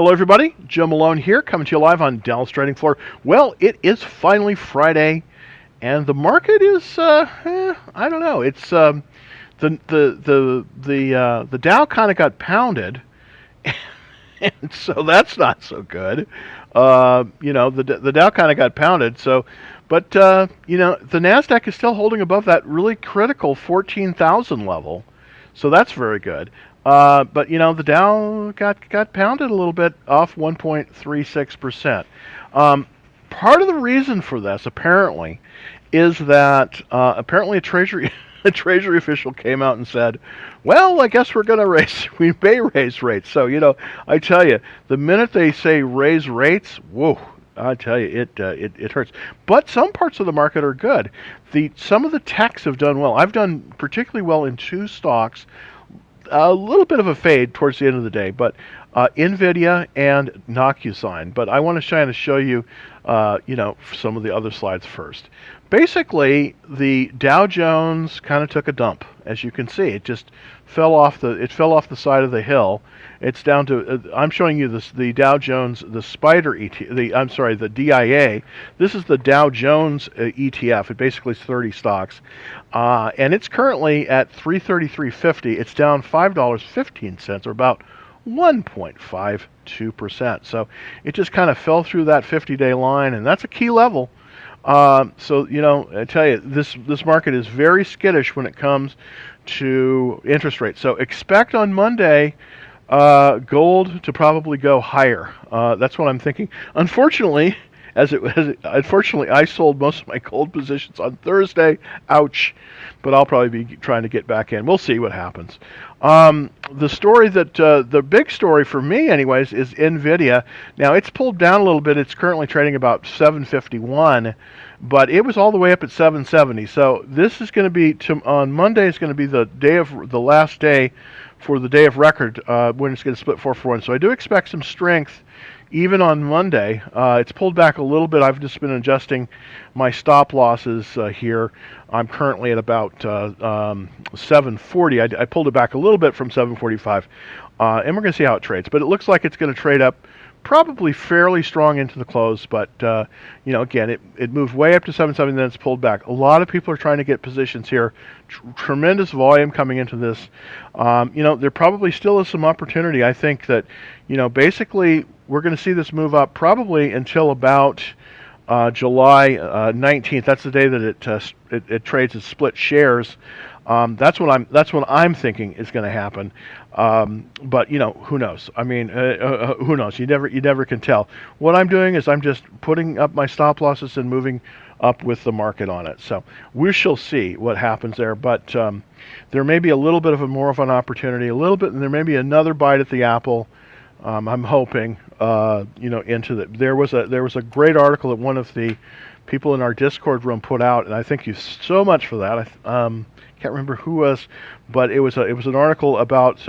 Hello, everybody. Joe Malone here, coming to you live on Dallas Trading Floor. Well, it is finally Friday, and the market is, I don't know. It's the Dow kind of got pounded, and so that's not so good. The Dow kind of got pounded. But the Nasdaq is still holding above that really critical 14,000 level, so that's very good. But the Dow got pounded a little bit, off 1.36%. Part of the reason for this, apparently, is that apparently a Treasury a Treasury official came out and said, "Well, I guess we're going to we may raise rates." So I tell you, the minute they say raise rates, whoa. I tell you, it hurts. But some parts of the market are good. Some of the techs have done well. I've done particularly well in two stocks. A little bit of a fade towards the end of the day, but NVIDIA and DocuSign. But I want to kind of show you, some of the other slides first. Basically, the Dow Jones kind of took a dump, as you can see. It just fell off the side of the hill. It's down to. I'm showing you the Dow Jones, the Spider the DIA. This is the Dow Jones ETF. It basically is 30 stocks, and it's currently at 333.50. It's down $5.15, or about 1.52%. So it just kind of fell through that 50-day line, and that's a key level. I tell you, this market is very skittish when it comes to interest rates. So expect on Monday gold to probably go higher. That's what I'm thinking. Unfortunately, unfortunately, I sold most of my gold positions on Thursday. Ouch! But I'll probably be trying to get back in. We'll see what happens. The big story for me, anyways, is NVIDIA. Now it's pulled down a little bit. It's currently trading about 751, but it was all the way up at 770. So this is going to be on Monday. Is going to be the last day for the day of record when it's going to split 4-for-1. So I do expect some strength even on Monday. It's pulled back a little bit. I've just been adjusting my stop losses here. I'm currently at about 740. I pulled it back a little bit from 745, and we're going to see how it trades. But it looks like it's going to trade up probably fairly strong into the close. But again, it moved way up to 770, then it's pulled back. A lot of people are trying to get positions here. Tremendous volume coming into this. There probably still is some opportunity. I think that basically we're going to see this move up probably until about July 19th. That's the day that it trades as split shares. That's what I'm thinking is going to happen. But who knows? I mean, who knows? You never can tell. What I'm doing is I'm just putting up my stop losses and moving up with the market on it. So we shall see what happens there. But there may be a little bit of more of an opportunity, a little bit, and there may be another bite at the apple. I'm hoping, into the. There was a great article that one of the people in our Discord room put out, and I thank you so much for that. Can't remember who was, but it was an article about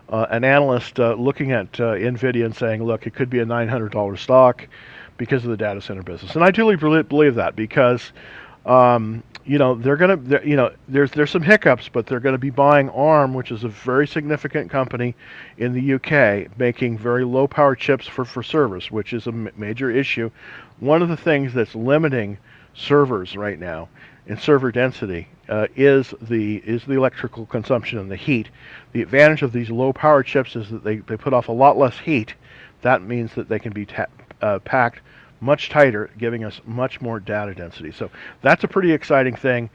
an analyst looking at NVIDIA and saying, look, it could be a $900 stock because of the data center business, and I truly believe that because. There's some hiccups, but they're going to be buying ARM, which is a very significant company in the UK, making very low power chips for servers, which is a major issue. One of the things that's limiting servers right now in server density is the electrical consumption and the heat. The advantage of these low power chips is that they put off a lot less heat. That means that they can be packed much tighter, giving us much more data density. So that's a pretty exciting thing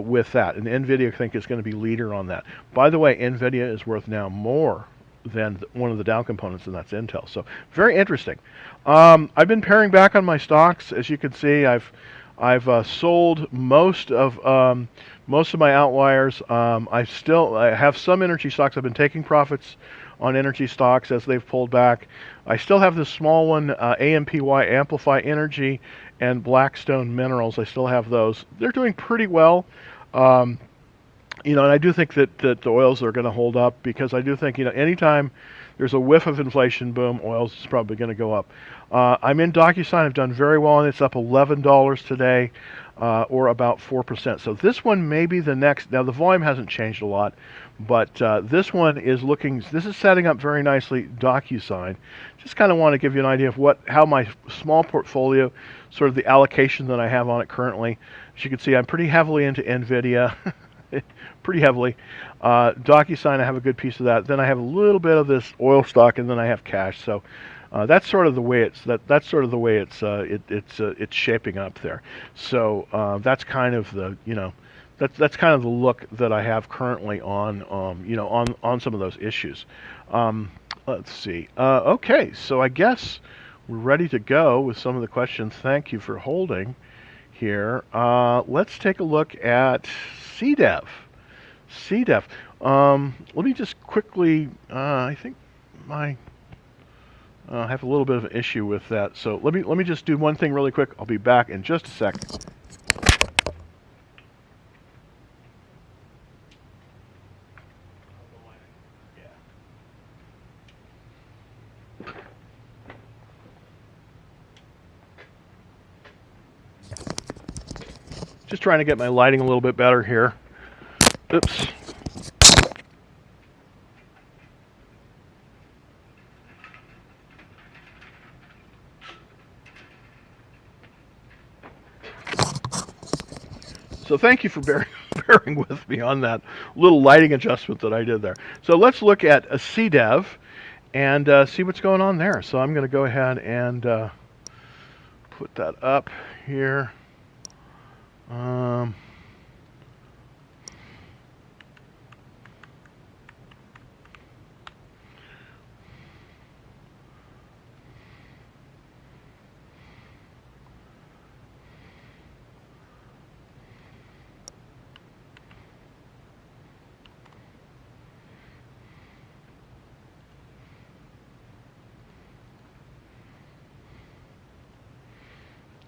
with that. And NVIDIA, I think, is going to be leader on that. By the way, NVIDIA is worth now more than one of the Dow components, and that's Intel. So very interesting. I've been paring back on my stocks. As you can see, I've sold most of my outliers. I have some energy stocks. I've been taking profits on energy stocks as they've pulled back. I still have this small one, AMPY, Amplify Energy, and Blackstone Minerals. I still have those. They're doing pretty well. And I do think that the oils are going to hold up, because I do think, anytime there's a whiff of inflation, boom, oils is probably going to go up. I'm in DocuSign. I've done very well, and it's up $11 today, or about 4%. So this one may be the next. Now the volume hasn't changed a lot, but this one is looking. This is setting up very nicely. DocuSign. Just kind of want to give you an idea of how my small portfolio, sort of the allocation that I have on it currently. As you can see, I'm pretty heavily into NVIDIA. Pretty heavily. DocuSign, I have a good piece of that. Then I have a little bit of this oil stock, and then I have cash. So that's sort of the way that's sort of the way it's shaping up there. So that's kind of the that's kind of the look that I have currently on on some of those issues. Let's see. Okay, so I guess we're ready to go with some of the questions. Thank you for holding here. Let's take a look at CDEV. CDEV. Let me just quickly. I think I have a little bit of an issue with that. So let me just do one thing really quick. I'll be back in just a second. Just trying to get my lighting a little bit better here. Oops. So thank you for bearing with me on that little lighting adjustment that I did there. So let's look at a CDEV and see what's going on there. So I'm going to go ahead and put that up here.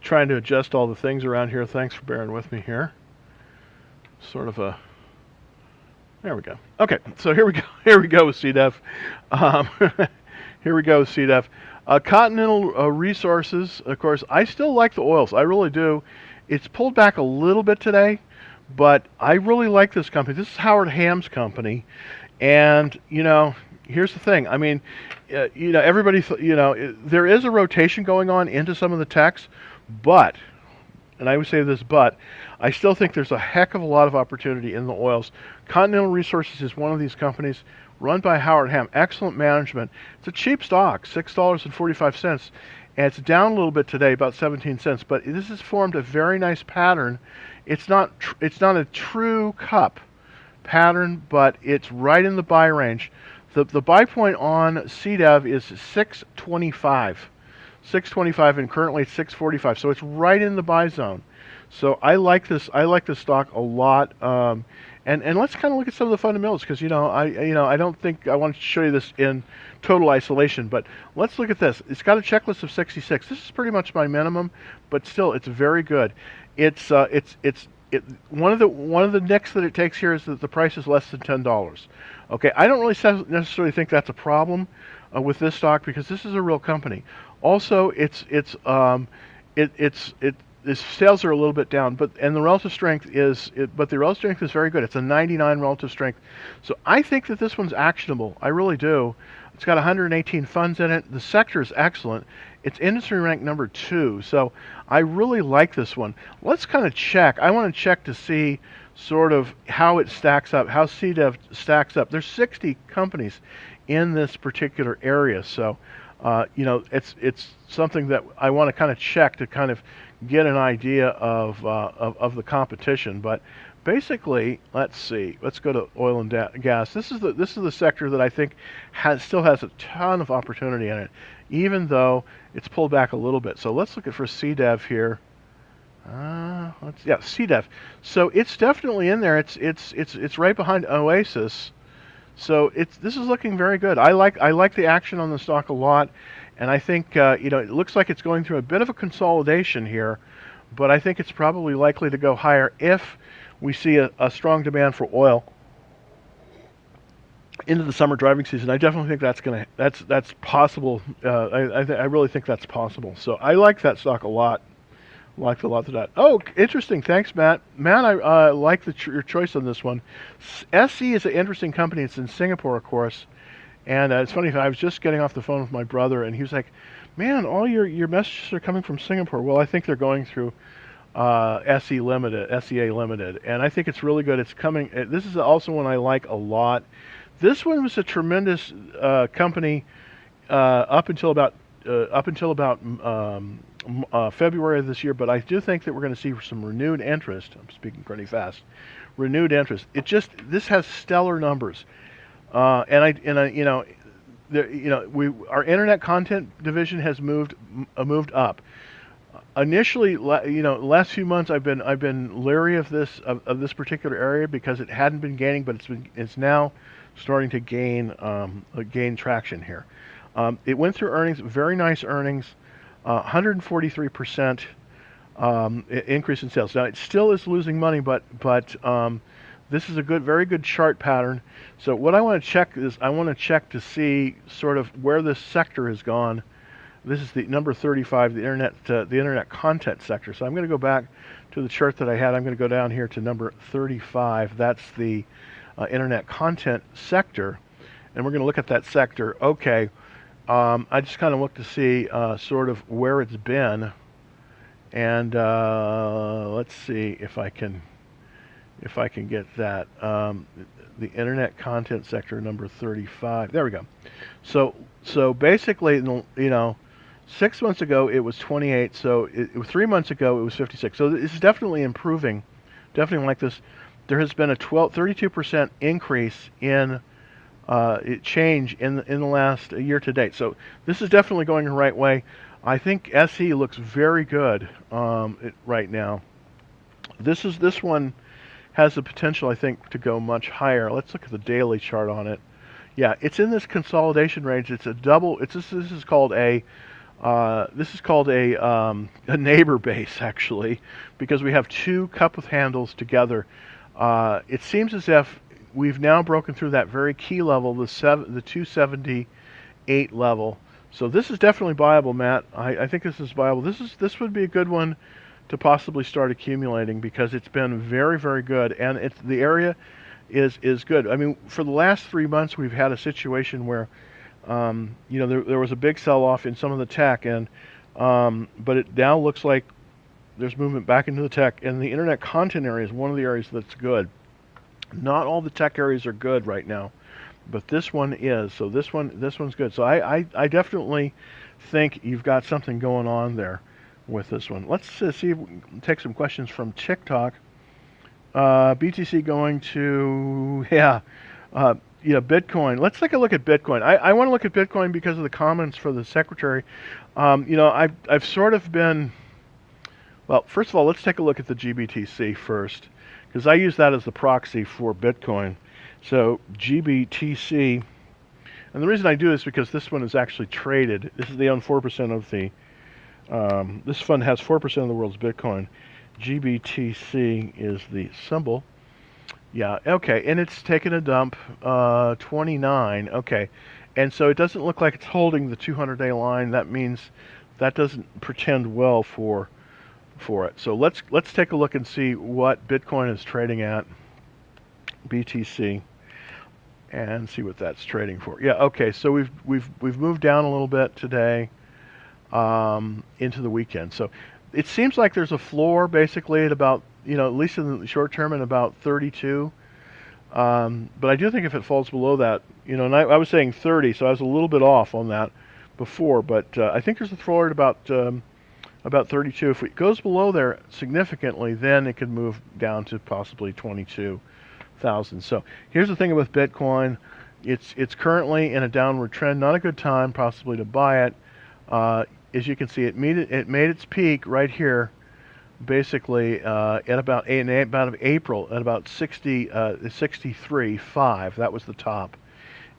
Trying to adjust all the things around here. Thanks for bearing with me here. Sort of a. There we go. Okay, so here we go. Here we go with CDEV. Here we go with CDEV. Continental Resources. Of course, I still like the oils. I really do. It's pulled back a little bit today, but I really like this company. This is Howard Ham's company, and here's the thing. I mean, everybody. There is a rotation going on into some of the techs. But, and I would say this but, I still think there's a heck of a lot of opportunity in the oils. Continental Resources is one of these companies run by Howard Ham. Excellent management. It's a cheap stock, $6.45, and it's down a little bit today, about 17 cents. But this has formed a very nice pattern. It's not a true cup pattern, but it's right in the buy range. The buy point on CDEV is 625. 625, and currently it's 645, so it's right in the buy zone. So I like this stock a lot. And let's kind of look at some of the fundamentals, because I don't think I want to show you this in total isolation, but let's look at this. It's got a checklist of 66. This is pretty much my minimum, but still it's very good. It's one of the nicks that it takes here is that the price is less than $10. Okay, I don't really necessarily think that's a problem with this stock, because this is a real company. Also, its sales are a little bit down, but the relative strength is very good. It's a 99 relative strength, so I think that this one's actionable. I really do. It's got 118 funds in it. The sector is excellent. It's industry ranked number 2, so I really like this one. Let's kind of check. I want to check to see sort of how it stacks up, how CDEV stacks up. There's 60 companies in this particular area, so. It's something that I want to kind of check to kind of get an idea of the competition. But basically, let's see. Let's go to oil and gas. This is the sector that I think still has a ton of opportunity in it, even though it's pulled back a little bit. So let's look at for CDEV here. CDEV. So it's definitely in there. It's right behind Oasis. So this is looking very good. I like the action on the stock a lot, and I think it looks like it's going through a bit of a consolidation here, but I think it's probably likely to go higher if we see a strong demand for oil into the summer driving season. I definitely think that's possible. I really think that's possible. So I like that stock a lot. Liked a lot of that. Oh, interesting. Thanks, Matt. Matt, I like your choice on this one. SE is an interesting company. It's in Singapore, of course. And it's funny. I was just getting off the phone with my brother, and he was like, "Man, all your messages are coming from Singapore." Well, I think they're going through SEA Limited, and I think it's really good. It's coming. This is also one I like a lot. This one was a tremendous company up until about February of this year, but I do think that we're going to see some renewed interest. I'm speaking pretty fast. Renewed interest. This has stellar numbers, our internet content division has moved up. Initially, last few months I've been leery of this particular area because it hadn't been gaining, but it's now starting to gain traction here. It went through earnings, very nice earnings, 143% increase in sales. Now it still is losing money, but this is a very good chart pattern. So what I want to check is to see sort of where this sector has gone. This is the number 35, the internet content sector. So I'm going to go back to the chart that I had. I'm going to go down here to number 35. That's the internet content sector, and we're going to look at that sector. Okay, I just kind of look to see sort of where it's been, and let's see if I can get that. The internet content sector, number 35. There we go. So basically, 6 months ago it was 28. So 3 months ago it was 56. So it's definitely improving. Definitely like this. There has been a 32% increase in change in the last year to date. So this is definitely going the right way. I think SE looks very good right now. This one has the potential, I think, to go much higher. Let's look at the daily chart on it. Yeah, it's in this consolidation range. It's a double. This is called a neighbor base, actually, because we have two cup with handles together. It seems as if we've now broken through that very key level, the 278 level. So this is definitely viable, Matt. I think this is viable. This would be a good one to possibly start accumulating because it's been very, very good, and the area is good. I mean, for the last 3 months, we've had a situation where there was a big sell-off in some of the tech, and but it now looks like there's movement back into the tech, and the internet content area is one of the areas that's good. Not all the tech areas are good right now, but this one is. So this one's good. So I definitely think you've got something going on there with this one. Let's see if we can take some questions from TikTok. BTC going to Bitcoin. Let's take a look at Bitcoin. I want to look at Bitcoin because of the comments for the secretary. I've sort of been. Well, first of all, let's take a look at the GBTC first, because I use that as the proxy for Bitcoin. So GBTC, and the reason I do this is because this one is actually traded. They own 4% of the. This fund has 4% of the world's Bitcoin. GBTC is the symbol. Yeah, okay, and it's taken a dump, 29. Okay, and so it doesn't look like it's holding the 200-day line. That means that doesn't pretend well for it. So let's take a look and see what Bitcoin is trading at, BTC, and see what that's trading for. Yeah, okay. So we've moved down a little bit today into the weekend. So it seems like there's a floor basically at about at least in the short term at about 32. But I do think if it falls below that, and I was saying 30, so I was a little bit off on that before. But I think there's a floor at about 32. If it goes below there significantly, then it could move down to possibly 22,000. So here's the thing with Bitcoin. It's currently in a downward trend. Not a good time possibly to buy it. As you can see, it made its peak right here, basically at about April at about 63.5. That was the top,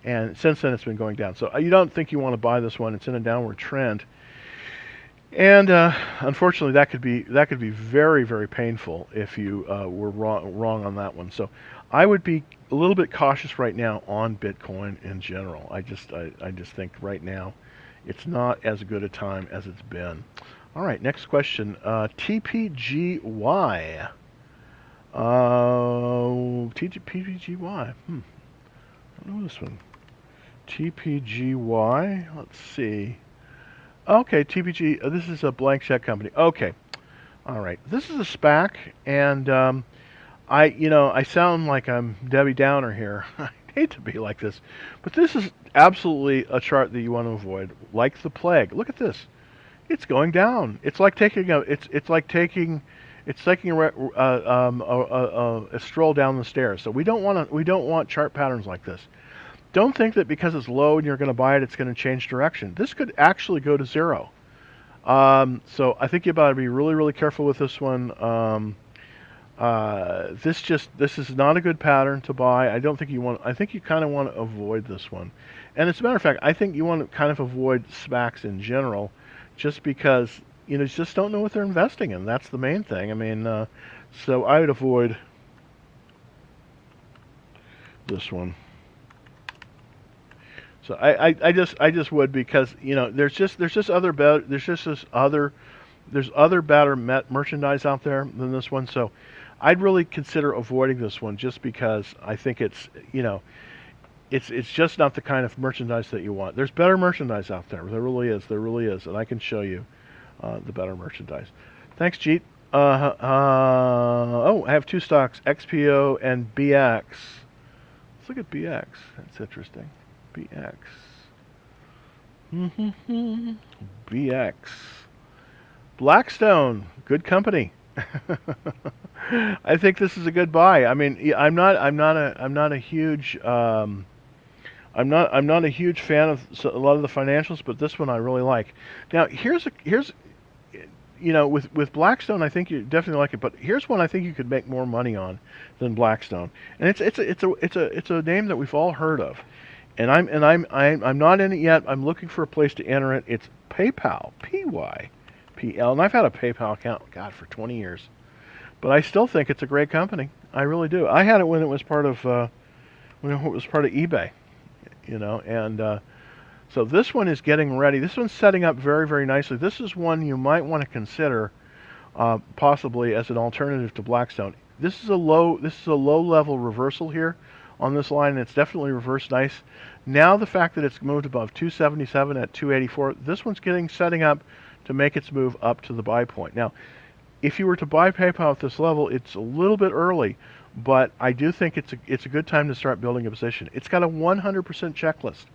and since then it's been going down. So you don't think you want to buy this one. It's in a downward trend. And unfortunately, that could be very very painful if you were wrong on that one. So I would be a little bit cautious right now on Bitcoin in general. I just think right now it's not as good a time as it's been. All right, next question. TPGY. TPGY. I don't know this one. TPGY. Let's see. Okay, TPG. This is a blank check company. Okay. All right. This is a SPAC, and I sound like I'm Debbie Downer here. I hate to be like this, but this is absolutely a chart that you want to avoid, like the plague. Look at this. It's going down. It's like taking a stroll down the stairs. So we don't want chart patterns like this. Don't think that because it's low and you're going to buy it, it's going to change direction. This could actually go to zero. So I think you better be really, really careful with this one. This is not a good pattern to buy. I don't think you want. I think you kind of want to avoid this one. And as a matter of fact, I think you want to kind of avoid SPACs in general, just because you just don't know what they're investing in. That's the main thing. I mean, so I would avoid this one. So I just would, because there's just other better there's other better merchandise out there than this one. So I'd really consider avoiding this one, just because I think it's just not the kind of merchandise that you want. There's better merchandise out there. There really is, and I can show you the better merchandise. Thanks, Jeet. Oh, I have two stocks, XPO and BX. Let's look at BX. That's interesting. BX. BX. Blackstone, good company. I think this is a good buy. I mean, I'm not a huge I'm not a huge fan of a lot of the financials, but this one I really like. Now, here's with Blackstone, I think you definitely like it, but here's one I think you could make more money on than Blackstone, and it's a name that we've all heard of, and I'm not in it yet. I'm looking for a place to enter it. It's PayPal, PYPL, and I've had a PayPal account, God, for 20 years, but I still think it's a great company. I really do. I had it when it was part of eBay, and so this one is getting ready. This one's setting up very, very nicely. This is one you might want to consider possibly as an alternative to Blackstone. This is a low level reversal here on this line, and it's definitely reversed nice. Now the fact that it's moved above 277 at 284, this one's setting up to make its move up to the buy point. Now, if you were to buy PayPal at this level, it's a little bit early, but I do think it's a good time to start building a position. It's got a 100% checklist.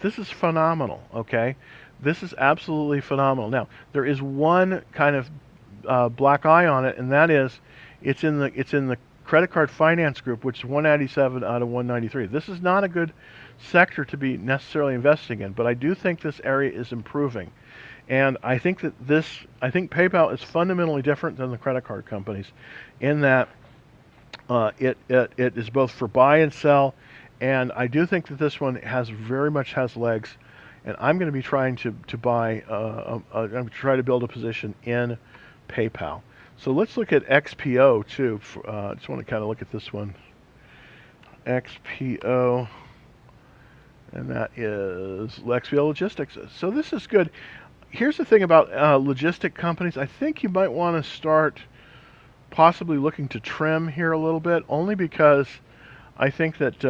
This is phenomenal, okay? This is absolutely phenomenal. Now, there is one kind of black eye on it, and that is it's in the credit card finance group, which is 197 out of 193. This is not a good sector to be necessarily investing in, but I do think this area is improving. And I think PayPal is fundamentally different than the credit card companies, in that it is both for buy and sell, and I do think that this one very much has legs, and I'm going to be trying to buy. I'm going to try to build a position in PayPal. So let's look at XPO too. I just want to kind of look at this one. XPO, and that is XPO Logistics. So this is good. Here's the thing about logistic companies. I think you might want to start possibly looking to trim here a little bit, only because I think that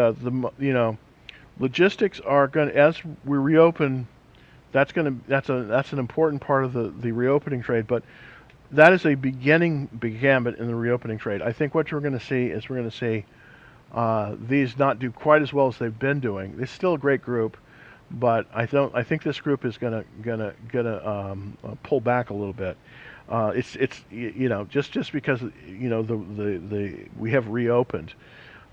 logistics are going to, as we reopen, that's an important part of the reopening trade. But that is a beginning gambit in the reopening trade. I think what we're going to see these not do quite as well as they've been doing. It's still a great group, but I think this group is gonna pull back a little bit. It's just because we have reopened,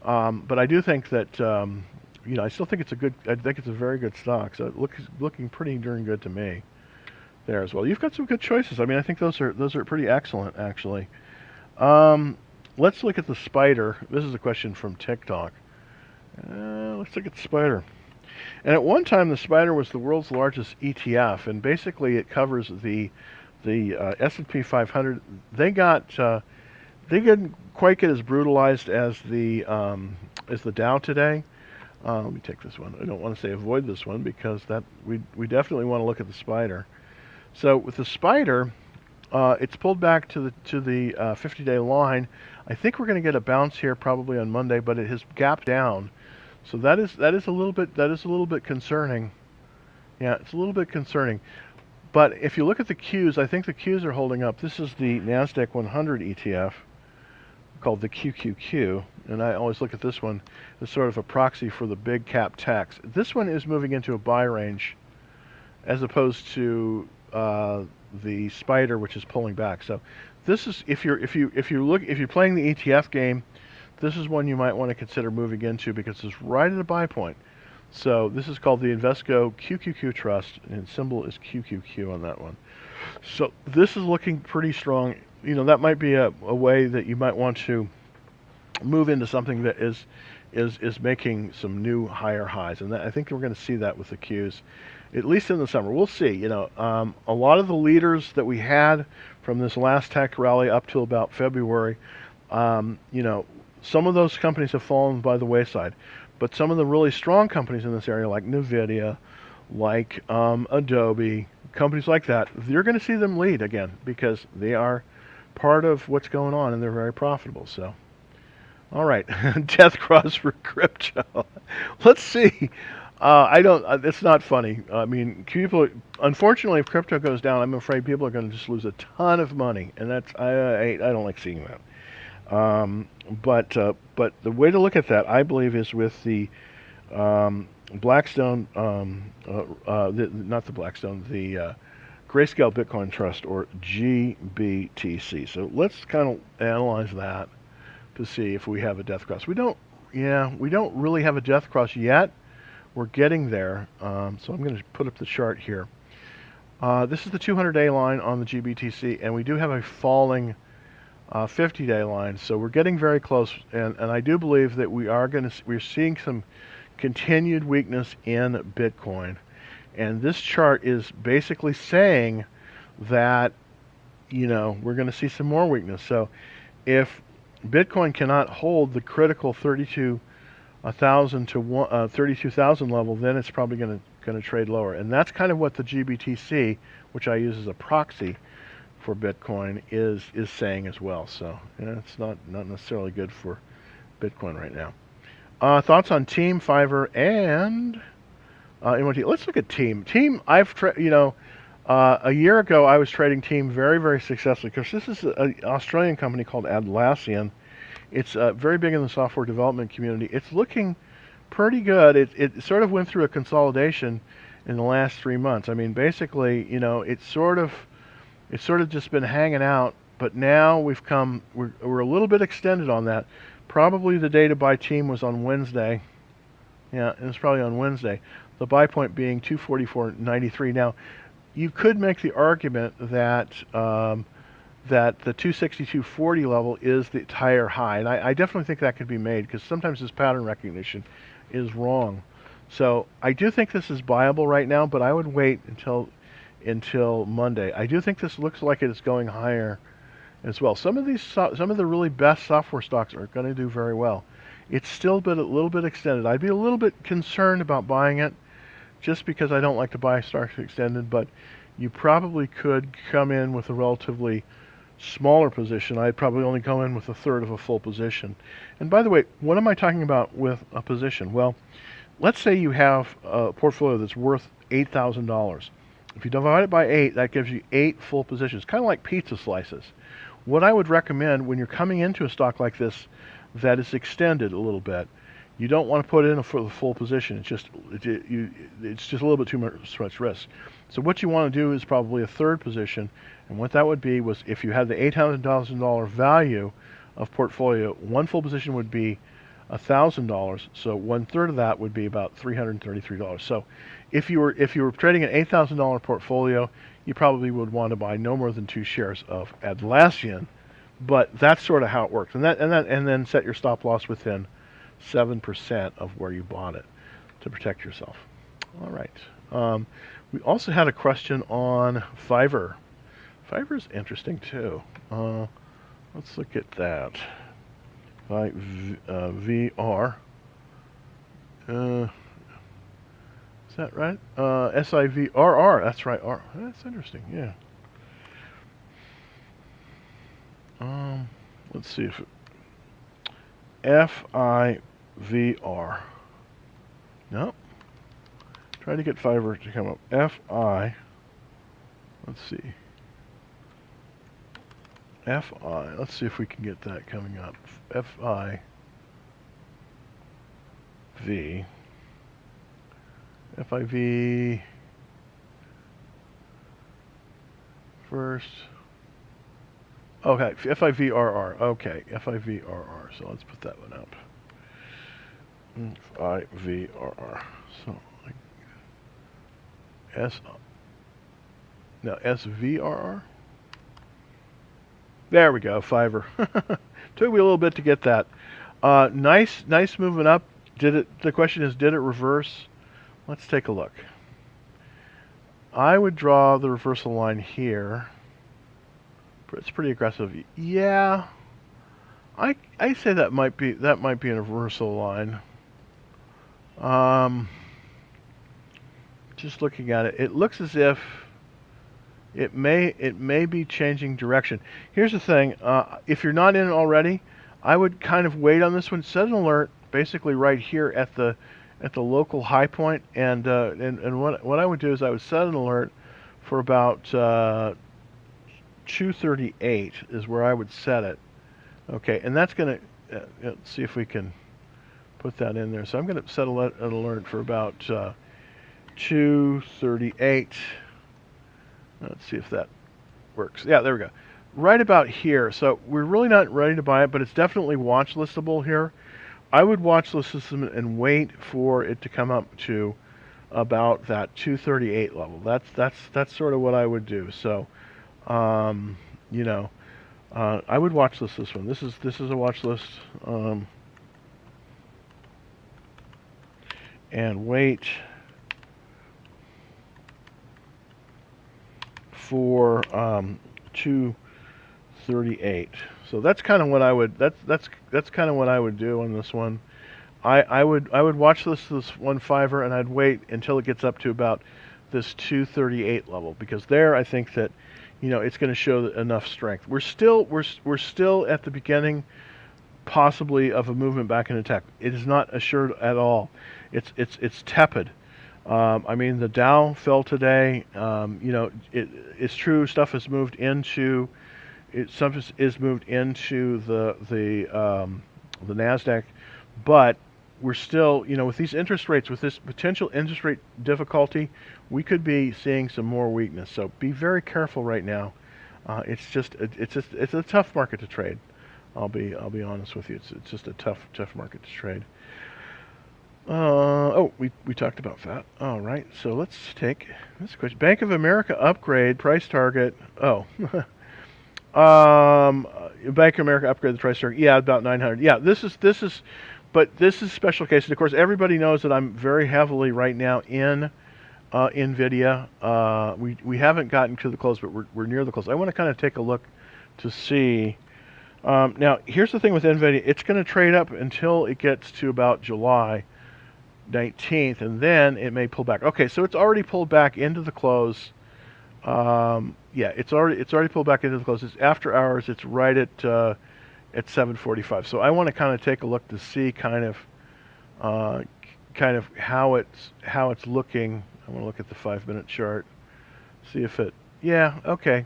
but I do think that I still think I think it's a very good stock. So it looking pretty darn good to me there as well. You've got some good choices. I mean, I think those are pretty excellent, actually. Let's look at the Spider. This is a question from TikTok. Let's look at the Spider. And at one time, the Spider was the world's largest ETF, and basically it covers the the S&P 500, they didn't quite get as brutalized as the Dow today. Let me take this one. I don't want to say avoid this one because that we definitely want to look at the spider. So with the spider, it's pulled back to the 50-day line. I think we're going to get a bounce here probably on Monday, but it has gapped down. So that is a little bit concerning. Yeah, it's a little bit concerning. But if you look at the Qs, I think the Qs are holding up. This is the Nasdaq 100 ETF called the QQQ, and I always look at this one as sort of a proxy for the big cap techs. This one is moving into a buy range, as opposed to the spider, which is pulling back. So this is if you're playing the ETF game, this is one you might want to consider moving into because it's right at a buy point. So this is called the Invesco QQQ Trust, and symbol is QQQ on that one. So this is looking pretty strong. You know, that might be a way that you might want to move into something that is making some new higher highs, and I think we're going to see that with the Qs, at least in the summer. We'll see. You know, a lot of the leaders that we had from this last tech rally up till about February, you know, some of those companies have fallen by the wayside, but some of the really strong companies in this area, like NVIDIA, like Adobe, companies like that, you're going to see them lead again because they are part of what's going on and they're very profitable. So, all right, death cross for crypto. Let's see. I don't. It's not funny. I mean, people. Unfortunately, if crypto goes down, I'm afraid people are going to just lose a ton of money, and that's I don't like seeing that. But the way to look at that, I believe, is with the Blackstone, not the Blackstone, the Grayscale Bitcoin Trust, or GBTC. So let's kind of analyze that to see if we have a death cross. We don't really have a death cross yet. We're getting there. So I'm going to put up the chart here. This is the 200-day line on the GBTC, and we do have a falling 50-day line. So we're getting very close, and I do believe that we're seeing some continued weakness in Bitcoin. And this chart is basically saying that, you know, we're going to see some more weakness. So if Bitcoin cannot hold the critical 32,000 to 32,000 level, then it's probably going to trade lower. And that's kind of what the GBTC, which I use as a proxy for Bitcoin, is saying as well. So it's not necessarily good for Bitcoin right now. Thoughts on Team, Fiverr, and MOT. Let's look at Team. Team, a year ago I was trading Team very, very successfully because this is an Australian company called Atlassian. It's very big in the software development community. It's looking pretty good. It sort of went through a consolidation in the last 3 months. I mean, basically, you know, it's sort of just been hanging out, but now we're a little bit extended on that. Probably the day to buy Team was on Wednesday. Yeah, it was probably on Wednesday. The buy point being 244.93. Now, you could make the argument that that the 262.40 level is the higher high, and I definitely think that could be made because sometimes this pattern recognition is wrong. So I do think this is viable right now, but I would wait until Monday. I do think this looks like it is going higher as well. Some of the really best software stocks are going to do very well. It's still a little bit extended. I'd be a little bit concerned about buying it just because I don't like to buy stocks extended, but you probably could come in with a relatively smaller position. I'd probably only come in with a third of a full position. And by the way, what am I talking about with a position? Well, let's say you have a portfolio that's worth $8,000. If you divide it by 8, that gives you 8 full positions, kind of like pizza slices. What I would recommend when you're coming into a stock like this that is extended a little bit, you don't want to put in for the full position. It's just a little bit too much risk. So what you want to do is probably a third position, and what that would be was if you had the $800,000 value of portfolio, one full position would be $1,000. So one third of that would be about $333. So if you were trading an $8,000 portfolio, you probably would want to buy no more than 2 shares of Atlassian. But that's sort of how it works, and then set your stop loss within 7% of where you bought it to protect yourself. All right. We also had a question on Fiverr. Fiverr's interesting too. Let's look at that. VR. Is that right? SIVRR. That's right. R. That's interesting. Yeah. Let's see if FIVR. Nope. Try to get Fiverr to come up. FI. Let's see. FI. Let's see if we can get that coming up. FIV. FIV. First. Okay, FIVRR. Okay, FIVRR. So let's put that one up. FIVRR. So, now SVRR. There we go, Fiverr. Took me a little bit to get that. Nice movement up. Did it? The question is, did it reverse? Let's take a look. I would draw the reversal line here. It's pretty aggressive. Yeah, I say that might be a reversal line. Just looking at it, it looks as if it may be changing direction. Here's the thing: if you're not in already, I would kind of wait on this one. Set an alert, basically right here at the local high point, and what I would do is I would set an alert for about 238 is where I would set it. Okay, and that's gonna let's see if we can put that in there. So I'm going to set an alert for about 238. Let's see if that works. Yeah, there we go. Right about here. So we're really not ready to buy it, but it's definitely watch listable here. I would watch list this and wait for it to come up to about that 238 level. That's sort of what I would do. So, you know, I would watch list this one. This is a watch list. And wait for 238. So that's kind of what I would that's kind of what I would do on this one. I would watch this one Fiverr, and I'd wait until it gets up to about this 238 level, because there I think that, you know, it's going to show enough strength. We're still at the beginning, possibly, of a movement back into tech. It is not assured at all. It's tepid. I mean, the Dow fell today. You know, it's true. Stuff has moved into the Nasdaq, but we're still, you know, with these interest rates, with this potential interest rate difficulty, we could be seeing some more weakness. So be very careful right now. It's a tough market to trade. I'll be honest with you. It's just a tough market to trade. Oh, we talked about that. All right, so let's take this question. Bank of America upgrade price target. Oh, Bank of America upgrade the price target. Yeah, about 900. Yeah, this is, but this is special case. And of course, everybody knows that I'm very heavily right now in NVIDIA. We haven't gotten to the close, but we're near the close. I want to kind of take a look to see. Now, here's the thing with NVIDIA. It's going to trade up until it gets to about July 19th, and then it may pull back. Okay, so it's already pulled back into the close. Yeah, it's already pulled back into the close. It's after hours. It's right at 7:45. So I want to kind of take a look to see kind of how it's looking. I want to look at the 5-minute chart, see if it. Yeah, okay.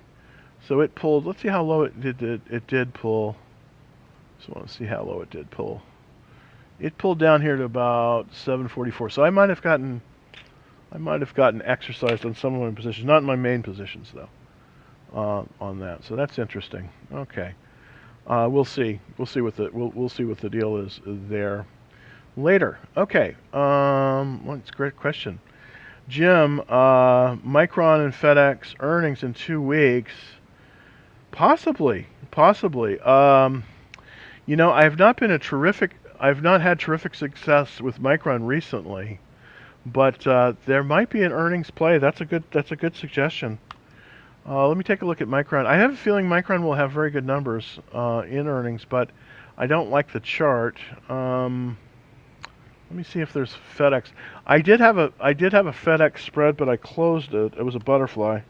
So it pulled. Let's see how low it did. It did pull. So I want to see how low it did pull. It pulled down here to about 7:44. So I might have gotten exercised on some of my positions, not in my main positions though. On that, so that's interesting. Okay, we'll see. We'll see what the deal is there later. Okay, that's a great question, Jim. Micron and FedEx earnings in 2 weeks. Possibly. You know, I've not had terrific success with Micron recently, but there might be an earnings play. That's a good suggestion. Let me take a look at Micron. I have a feeling Micron will have very good numbers in earnings, but I don't like the chart. Let me see if there's FedEx. I did have a FedEx spread, but I closed it. It was a butterfly.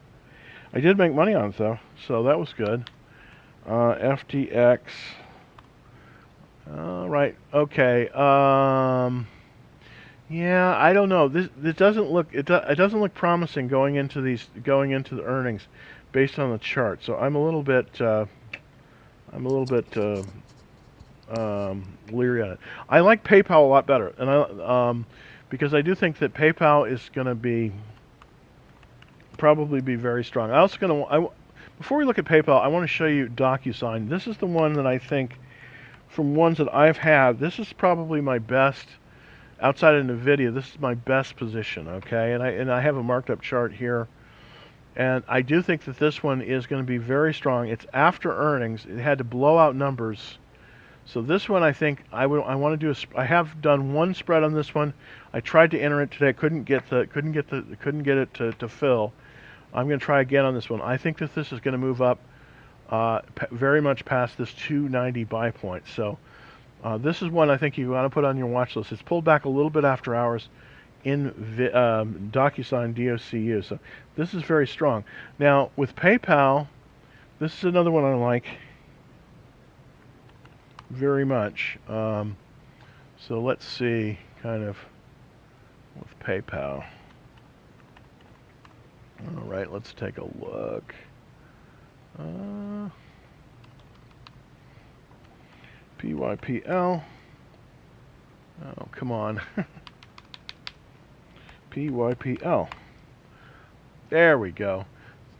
I did make money on it though, so that was good. FTX. All right. Okay. Yeah, I don't know. This doesn't look it doesn't look promising going into the earnings, based on the chart. So I'm a little bit leery on it. I like PayPal a lot better, and because I do think that PayPal is going to probably be very strong. Before we look at PayPal, I want to show you DocuSign. This is the one that I think, from ones that I've had, this is probably my best outside of Nvidia. This is my best position. Okay, and I have a marked up chart here. And I do think that this one is going to be very strong. It's after earnings. It had to blow out numbers. So this one, I think I want to do I have done one spread on this one. I tried to enter it today. Couldn't get it to fill. I'm going to try again on this one. I think that this is going to move up very much past this 290 buy point. So this is one I think you want to put on your watch list. It's pulled back a little bit after hours in DocuSign DOCU. So this is very strong. Now with PayPal, this is another one I like very much. So let's see, kind of with PayPal. All right, let's take a look. PYPL. Oh, come on. PYPL. There we go.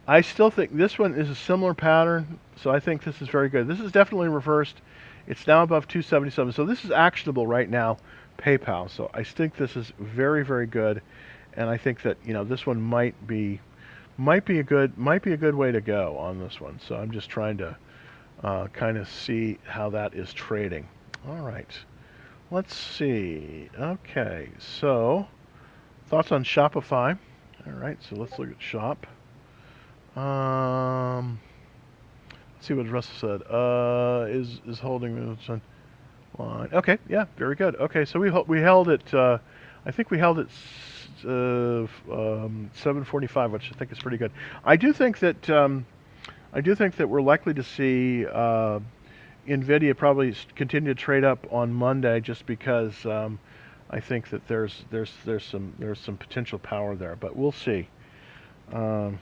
I still think this one is a similar pattern, so I think this is very good. This is definitely reversed. It's now above 277, so this is actionable right now, PayPal. So I think this is very, very good, and I think that this one might be a good way to go on this one. So I'm just trying to kind of see how that is trading. All right, let's see. Okay, so thoughts on Shopify. All right, so let's look at Shop. Let's see what Russell said. Is holding the line. Okay, yeah, very good. Okay, so we held it. I think we held it 745, which I think is pretty good. I do think that we're likely to see Nvidia probably continue to trade up on Monday, just because I think that there's some potential power there, but we'll see. All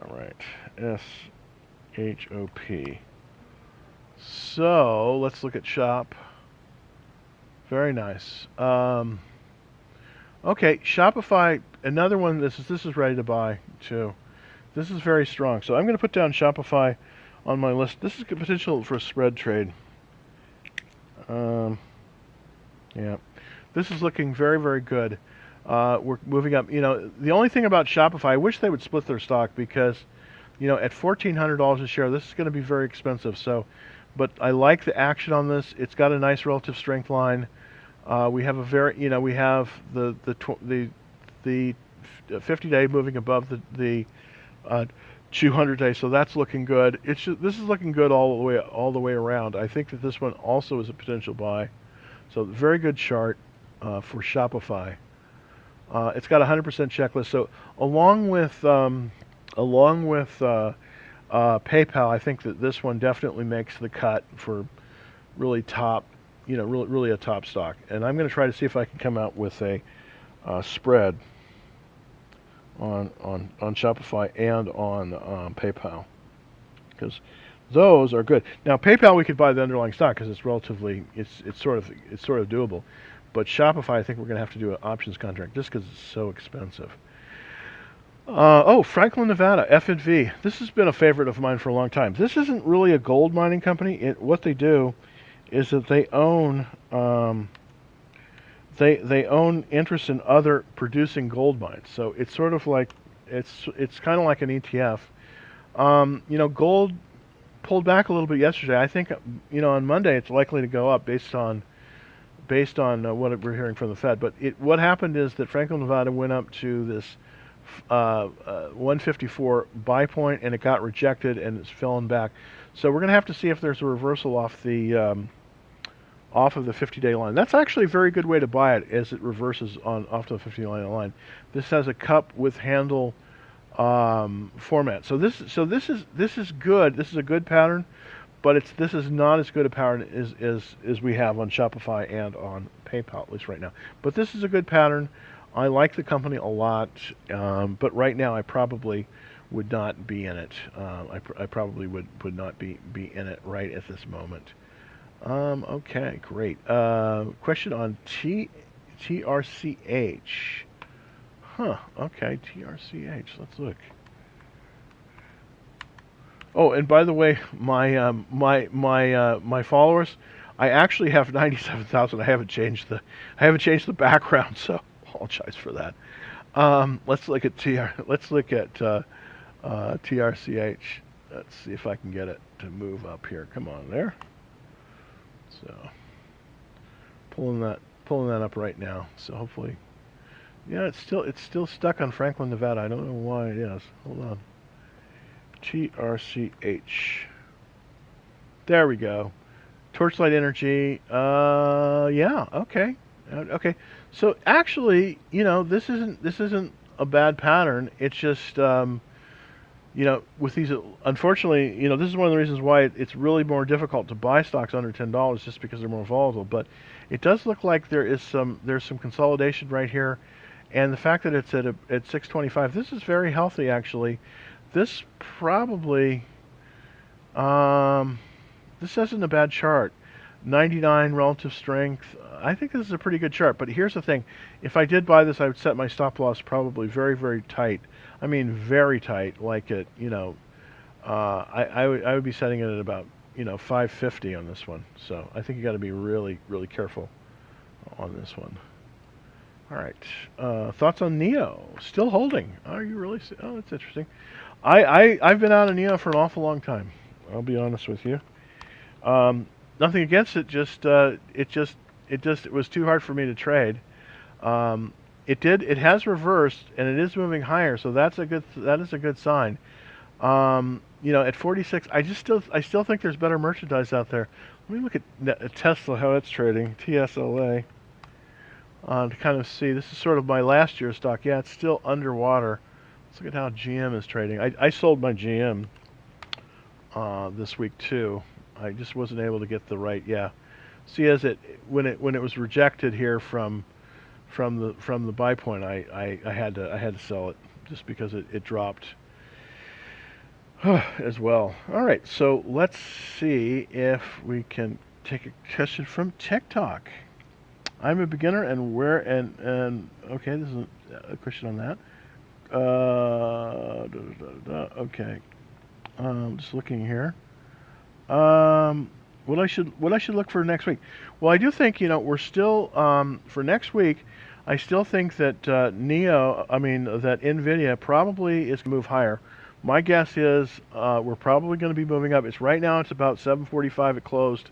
right, SHOP. So let's look at Shop. Very nice. Okay, Shopify, another one. This is ready to buy too. This is very strong. So I'm going to put down Shopify on my list. This is potential for a spread trade. Yeah, this is looking very, very good. We're moving up. The only thing about Shopify, I wish they would split their stock, because, at $1,400 a share, this is going to be very expensive. So, but I like the action on this. It's got a nice relative strength line. We have we have the 50-day moving above the 200-day, so that's looking good. This is looking good all the way around. I think that this one also is a potential buy. So very good chart for Shopify. It's got a 100% checklist. So along with PayPal, I think that this one definitely makes the cut for really top, really a top stock. And I'm going to try to see if I can come out with a spread on Shopify and on PayPal, because those are good. Now PayPal, we could buy the underlying stock because it's sort of doable, but Shopify, I think we're going to have to do an options contract just because it's so expensive. Franklin, Nevada, FNV. This has been a favorite of mine for a long time. This isn't really a gold mining company. What they do is that they own they own interest in other producing gold mines. So it's sort of like it's kind of like an ETF. Gold pulled back a little bit yesterday. I think on Monday it's likely to go up based on what we're hearing from the Fed. But what happened is that Franklin, Nevada went up to this 154 buy point, and it got rejected and it's fallen back. So we're going to have to see if there's a reversal off of the 50-day line. That's actually a very good way to buy it, as it reverses on off to the 50-day line. This has a cup with handle format. So this is good. This is a good pattern, but this is not as good a pattern as we have on Shopify and on PayPal, at least right now. But this is a good pattern. I like the company a lot, but right now I probably would not be in it. I probably would not be in it right at this moment. Okay, great. Question on TRCH. Huh. Okay, TRCH. Let's look. Oh, and by the way, my followers, I actually have 97,000. I haven't changed the background, so apologize for that. Let's look at TRCH. Let's see if I can get it to move up here. Come on, there. So pulling that up right now. So hopefully, yeah, it's still stuck on Franklin, Nevada. I don't know why it is. Hold on. TRCH. There we go. Torchlight Energy. Yeah. Okay. Okay. So actually, this isn't a bad pattern. It's just with these, unfortunately, this is one of the reasons why it's really more difficult to buy stocks under $10, just because they're more volatile. But it does look like there's some consolidation right here, and the fact that it's at 625, this is very healthy actually. This probably, this isn't a bad chart. 99 relative strength. I think this is a pretty good chart. But here's the thing: if I did buy this, I would set my stop loss probably very, very tight. I mean, very tight, like it, I would be setting it at about 550 on this one. So I think you got to be really, really careful on this one. All right, thoughts on NEO? Still holding? Are you really? Oh, that's interesting. I've been out of NEO for an awful long time. I'll be honest with you. Nothing against it. It was too hard for me to trade. It has reversed and it is moving higher, so that is a good sign. At 46, I still think there's better merchandise out there. Let me look at Tesla, how it's trading, TSLA, to kind of see. This is sort of my last year's stock. Yeah, it's still underwater. Let's look at how GM is trading. I sold my GM this week too. I just wasn't able to get the right. Yeah, see, when it was rejected here from the buy point, I had to sell it just because it dropped as well. All right, so let's see if we can take a question from TikTok. I'm a beginner and okay, this is a question on that. Okay, just looking here. What I should look for next week? Well, I do think we're still for next week. I still think that that NVIDIA probably is going to move higher. My guess is we're probably going to be moving up. Right now it's about 745. It closed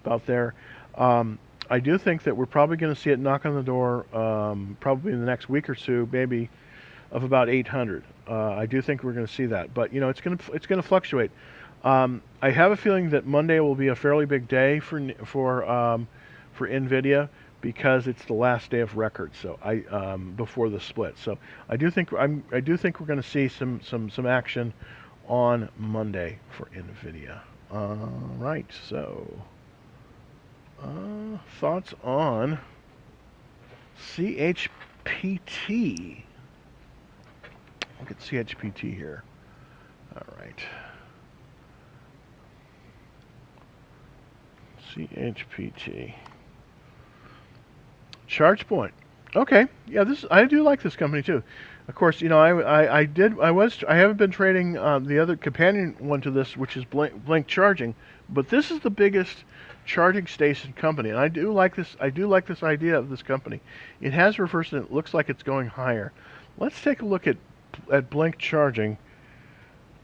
about there. I do think that we're probably going to see it knock on the door probably in the next week or two, maybe, of about 800. I do think we're going to see that, but it's going to fluctuate. I have a feeling that Monday will be a fairly big day for NVIDIA, because it's the last day of records. So before the split. So I do think we're going to see some action on Monday for NVIDIA. Right. So thoughts on CHPT? Look at CHPT here. All right. CHPT. ChargePoint. Okay, yeah, I do like this company too. Of course, I haven't been trading the other companion one to this, which is Blink Charging, but this is the biggest charging station company, and I do like this idea of this company. It has reversed and it looks like it's going higher. Let's take a look at Blink Charging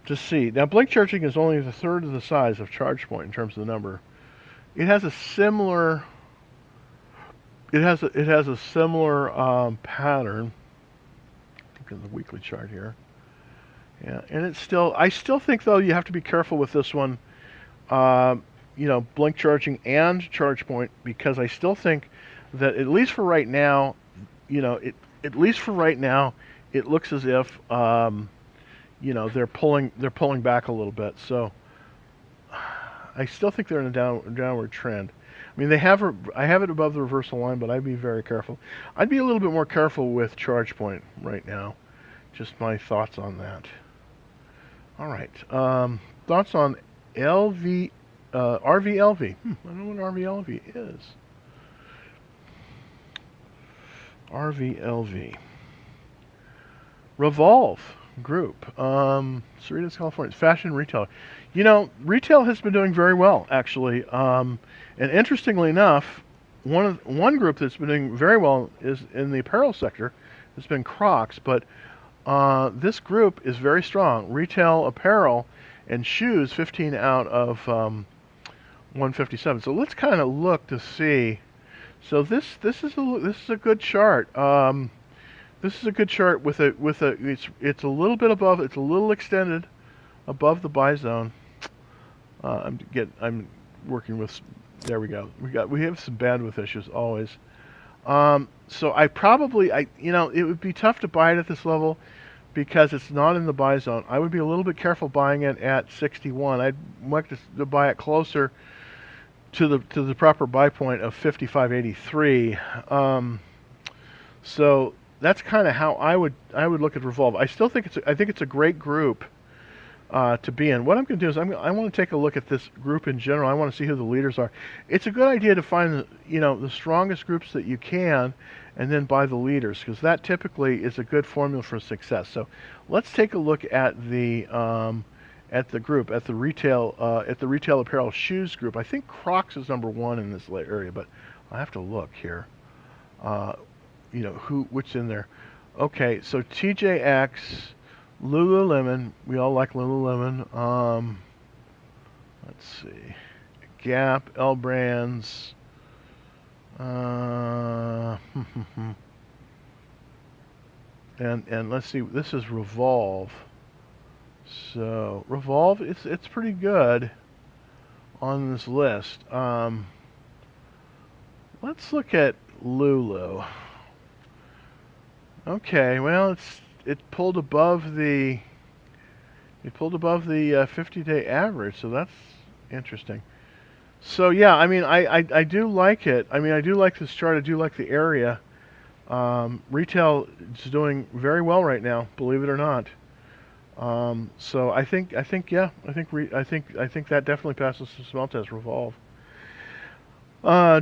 to see. Now, Blink Charging is only a third of the size of ChargePoint in terms of the number. It has a similar pattern. at the weekly chart here. Yeah, and it's still, I still think though you have to be careful with this one, you know, blink charging and charge point, because I still think that at least for right now, you know, at least for right now, it looks as if, you know, they're pulling back a little bit. So I still think they're in a downward trend. I mean, I have it above the reversal line, but I'd be very careful. I'd be a little bit more careful with charge point right now. Just my thoughts on that. All right. Thoughts on RVLV? I don't know what RVLV is. RVLV. Revolve Group. Cerritos, California. It's fashion retailer. You know, retail has been doing very well, actually. And interestingly enough, one group that's been doing very well is in the apparel sector. It's been Crocs, but this group is very strong. Retail apparel and shoes, 15 out of 157. So let's kind of look to see. So this is a good chart. This is a good chart with a it's a little bit above. It's a little extended above the buy zone. I'm working with. There we go. We have some bandwidth issues always. So you know, it would be tough to buy it at this level because it's not in the buy zone. I would be a little bit careful buying it at 61. I'd like to buy it closer to the proper buy point of 55.83. So that's kind of how I would look at Revolve. I still think it's a great group to be in. What I'm going to do is I want to take a look at this group in general. I want to see who the leaders are. It's a good idea to find the strongest groups that you can, and then buy the leaders, because that typically is a good formula for success. So let's take a look at the group, at the retail apparel shoes group. I think Crocs is number 1 in this area, but I have to look here. You know which in there. Okay, so TJX, Lululemon. We all like Lululemon. Let's see, Gap, L Brands. And let's see. This is Revolve. So Revolve, it's pretty good on this list. Let's look at Lulu. Okay, well it pulled above the 50-day average, so that's interesting. So yeah, I mean I do like it. I mean I do like this chart. I do like the area. Retail is doing very well right now, believe it or not. So I think that definitely passes the smell test. Revolve.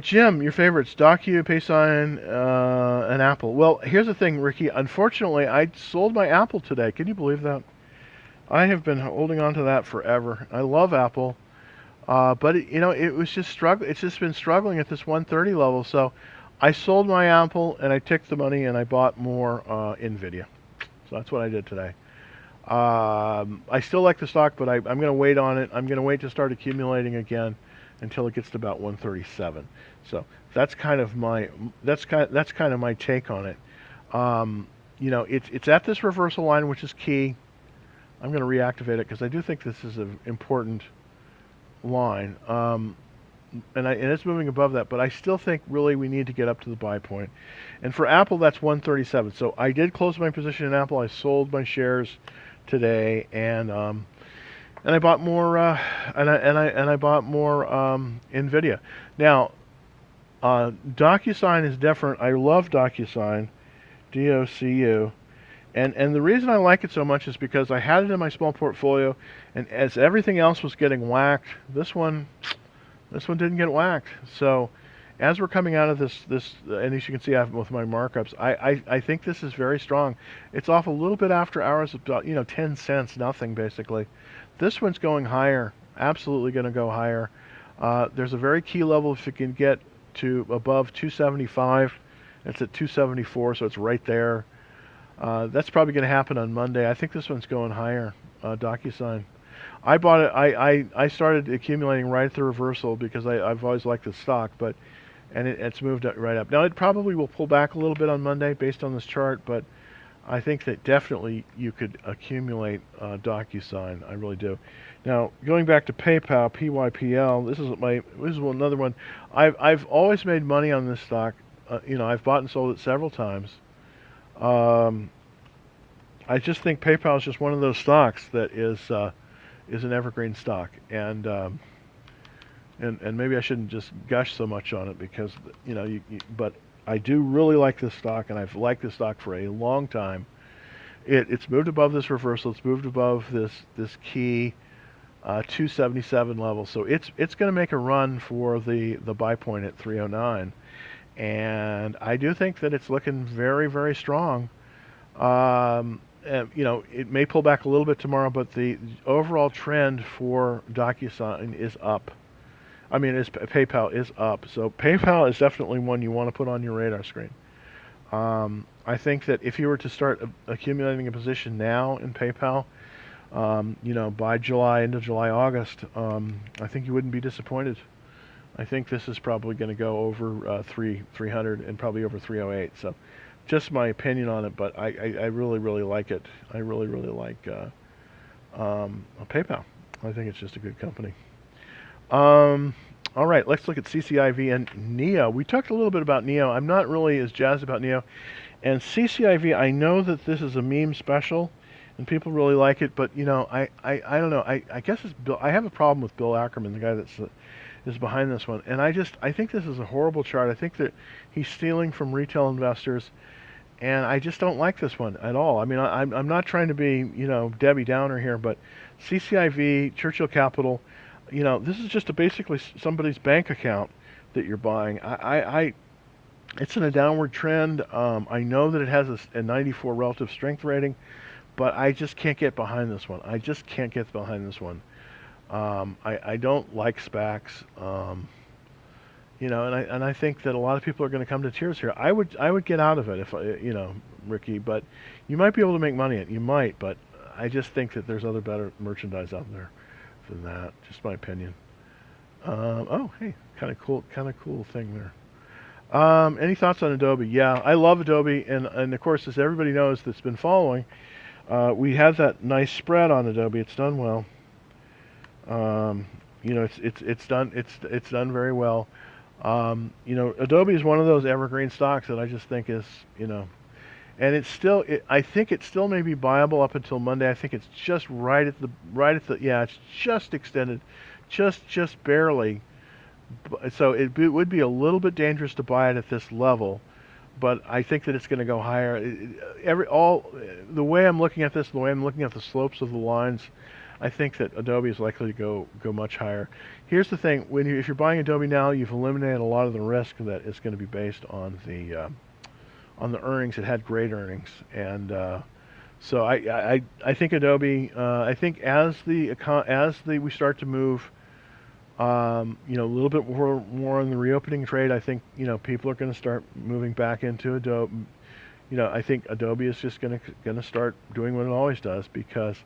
Jim, your favorites: Docu, Paysign, and Apple. Well, here's the thing, Ricky. Unfortunately, I sold my Apple today. Can you believe that? I have been holding on to that forever. I love Apple, but it was just struggle. It's just been struggling at this 130 level. So I sold my Apple and I took the money and I bought more Nvidia. So that's what I did today. I still like the stock, but I'm going to wait on it. I'm going to wait to start accumulating again until it gets to about 137. So that's kind of my take on it. It's at this reversal line, which is key. I'm going to reactivate it because I do think this is an important line. And it's moving above that, but I still think really we need to get up to the buy point. And for Apple, that's 137. So I did close my position in Apple. I sold my shares today, and I bought more I bought more Nvidia. Now, DocuSign is different. I love DocuSign, DOCU. And the reason I like it so much is because I had it in my small portfolio, and as everything else was getting whacked, this one didn't get whacked. So as we're coming out of this, and as you can see with my markups, I think this is very strong. It's off a little bit after hours, about 10 cents, nothing basically. This one's going higher, absolutely going to go higher. There's a very key level if you can get to above 275. It's at 274, so it's right there. That's probably going to happen on Monday. I think this one's going higher, DocuSign. I bought it. I started accumulating right at the reversal because I've always liked the stock, and it's moved right up. Now it probably will pull back a little bit on Monday based on this chart, but I think that definitely you could accumulate DocuSign. I really do. Now, going back to PayPal, PYPL, this is another one. I've always made money on this stock. I've bought and sold it several times. Um, I just think PayPal is just one of those stocks that is an evergreen stock, and maybe I shouldn't just gush so much on it because but I do really like this stock, and I've liked this stock for a long time. It's moved above this reversal. It's moved above this key 277 level. So it's going to make a run for the buy point at 309, and I do think that it's looking very, very strong. It may pull back a little bit tomorrow, but the overall trend for DocuSign is up. I mean, PayPal is up. So PayPal is definitely one you want to put on your radar screen. I think that if you were to start accumulating a position now in PayPal, by July, into July, August, I think you wouldn't be disappointed. I think this is probably going to go over 300 and probably over 308. So just my opinion on it, but I really, really like it. I really, really like PayPal. I think it's just a good company. All right, let's look at CCIV and NEO. We talked a little bit about NEO. I'm not really as jazzed about NEO. And CCIV, I know that this is a meme special, and people really like it, but I don't know. I guess it's Bill. I have a problem with Bill Ackerman, the guy that's is behind this one, and I think this is a horrible chart. I think that he's stealing from retail investors, and I just don't like this one at all. I mean, I'm not trying to be Debbie Downer here, but CCIV, Churchill Capital, this is just basically somebody's bank account that you're buying. It's in a downward trend. I know that it has a 94 relative strength rating, but I just can't get behind this one. I just can't get behind this one. I don't like SPACs. And I think that a lot of people are going to come to tears here. I would get out of it if Ricky, but you might be able to make money at it. You might, but I just think that there's other better merchandise out there than that. Just my opinion. Oh, hey, kind of cool thing there. Any thoughts on Adobe? Yeah, I love Adobe, and of course, as everybody knows that's been following, we have that nice spread on Adobe. It's done well. It's done very well. Adobe is one of those evergreen stocks that I just think is and I think it still may be viable up until Monday. I think it's just yeah, it's just extended, just barely. So it would be a little bit dangerous to buy it at this level, but I think that it's going to go higher. The way I'm looking at this, the way I'm looking at the slopes of the lines, I think that Adobe is likely to go much higher. Here's the thing: if you're buying Adobe now, you've eliminated a lot of the risk that is going to be based on the earnings. It had great earnings, and so I think Adobe. I think as we start to move. A little bit more on the reopening trade. I think people are going to start moving back into Adobe. I think Adobe is just going to start doing what it always does because,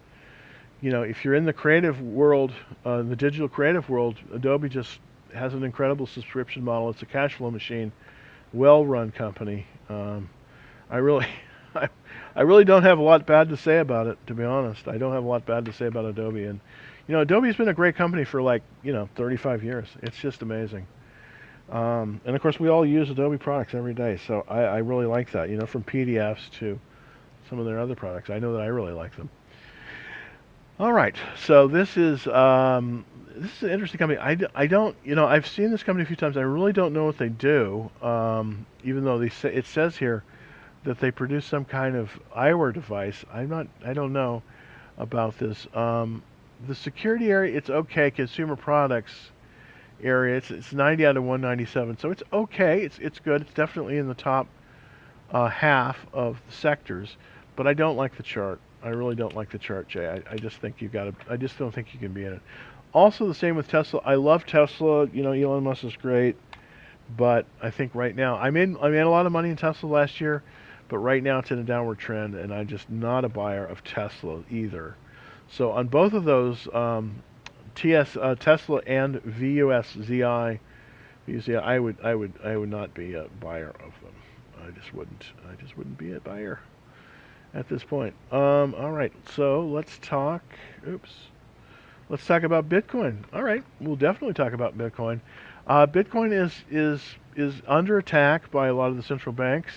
if you're in the creative world, the digital creative world, Adobe just has an incredible subscription model. It's a cash flow machine, well-run company. I really, I really don't have a lot bad to say about it. To be honest, I don't have a lot bad to say about Adobe and. Adobe's been a great company for 35 years. It's just amazing. And of course, we all use Adobe products every day, so I really like that. From PDFs to some of their other products, I know that I really like them. All right, so this is an interesting company. I don't, I've seen this company a few times. I really don't know what they do, even though it says here that they produce some kind of eyewear device. I don't know about this. The security area, it's okay. Consumer products area, it's 90 out of 197, so it's okay. It's good. It's definitely in the top half of the sectors, but I don't like the chart. I really don't like the chart, Jay. I just think I just don't think you can be in it. Also, the same with Tesla. I love Tesla. Elon Musk is great, but I think right now I made a lot of money in Tesla last year, but right now it's in a downward trend, and I'm just not a buyer of Tesla either. So on both of those, Tesla and VUSZI, I would not be a buyer of them. I just wouldn't be a buyer. at this point. All right, so let's talk. Oops. Let's talk about Bitcoin. All right, we'll definitely talk about Bitcoin. Bitcoin is under attack by a lot of the central banks,